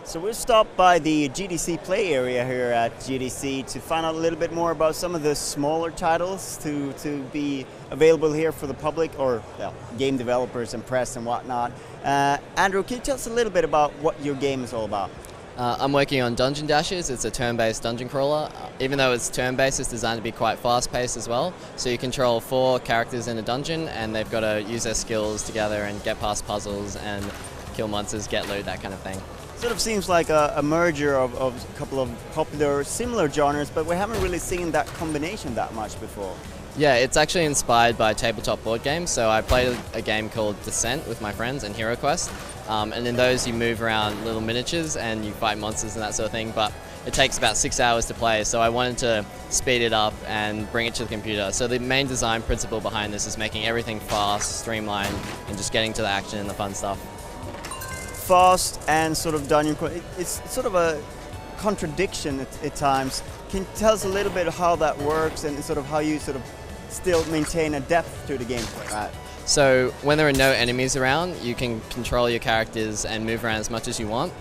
So we'll stop by the GDC Play area here at GDC to find out a little bit more about some of the smaller titles to be available here for the public or game developers and press and whatnot. Andrew, can you tell us a little bit about what your game is all about? I'm working on Dungeon Dashes. It's a turn-based dungeon crawler. Even though it's turn-based, it's designed to be quite fast-paced as well. So you control 4 characters in a dungeon, and they've got to use their skills together and get past puzzles and kill monsters, get loot, that kind of thing. Sort of seems like a merger of a couple of popular, similar genres, but we haven't really seen that combination that much before. Yeah, it's actually inspired by tabletop board games. So I played a game called Descent with my friends and Hero Quest. And in those you move around little miniatures and you fight monsters and that sort of thing, but it takes about 6 hours to play, so I wanted to speed it up and bring it to the computer. So the main design principle behind this is making everything fast, streamlined, and just getting to the action and the fun stuff. Fast and sort of dungeon crawl, it's sort of a contradiction at times. Can you tell us a little bit how that works and sort of how you sort of still maintain a depth to the gameplay? Right. So when there are no enemies around, you can control your characters and move around as much as you want.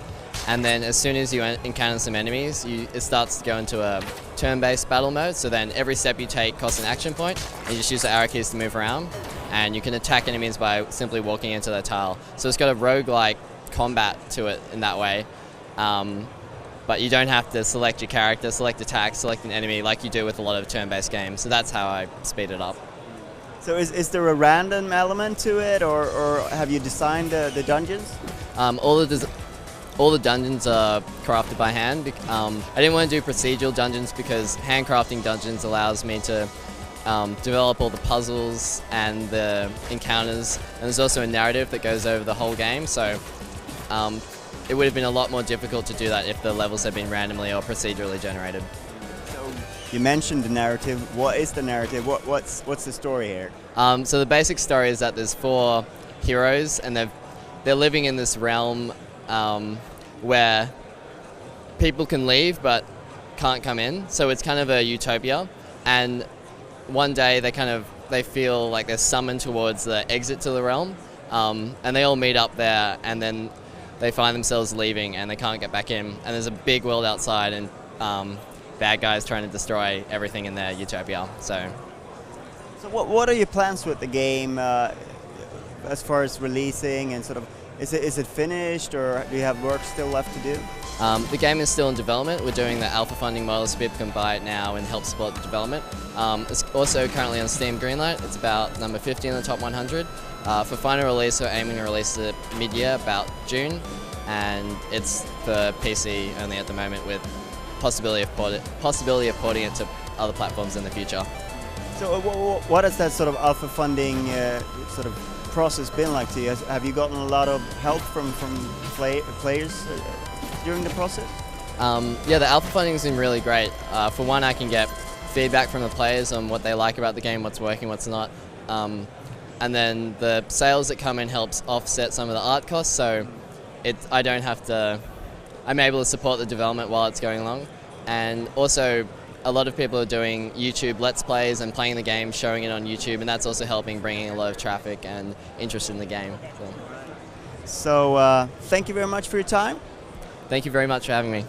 And then as soon as you encounter some enemies, it starts to go into a turn-based battle mode. So then every step you take costs an action point, and you just use the arrow keys to move around. And you can attack enemies by simply walking into their tile. So it's got a roguelike combat to it in that way. But you don't have to select your character, select attack, select an enemy like you do with a lot of turn-based games. So that's how I speed it up. So is there a random element to it, or have you designed the dungeons? All the dungeons are crafted by hand. I didn't want to do procedural dungeons because handcrafting dungeons allows me to develop all the puzzles and the encounters, and there's also a narrative that goes over the whole game, so it would have been a lot more difficult to do that if the levels had been randomly or procedurally generated. So you mentioned the narrative. What is the narrative? What's the story here? So the basic story is that there's 4 heroes, and they're living in this realm where people can leave but can't come in. So it's kind of a utopia. And one day they feel like they're summoned towards the exit to the realm, and they all meet up there, and then they find themselves leaving and they can't get back in. And there's a big world outside, and bad guys trying to destroy everything in their utopia. So what are your plans with the game as far as releasing and sort of, is it finished, or do you have work still left to do? The game is still in development. We're doing the alpha funding model so people can buy it now and help support the development. It's also currently on Steam Greenlight. It's about number 50 in the top 100. For final release, we're aiming to release it mid-year, about June, and it's for PC only at the moment, with possibility of porting it to other platforms in the future. So what has that sort of alpha funding sort of process been like to you? Have you gotten a lot of help from players during the process? Yeah, the alpha funding has been really great. For one, I can get feedback from the players on what they like about the game, what's working, what's not. And then the sales that come in helps offset some of the art costs, so I'm able to support the development while it's going along. And also, a lot of people are doing YouTube Let's Plays and playing the game, showing it on YouTube, and that's also helping bringing a lot of traffic and interest in the game. So thank you very much for your time. Thank you very much for having me.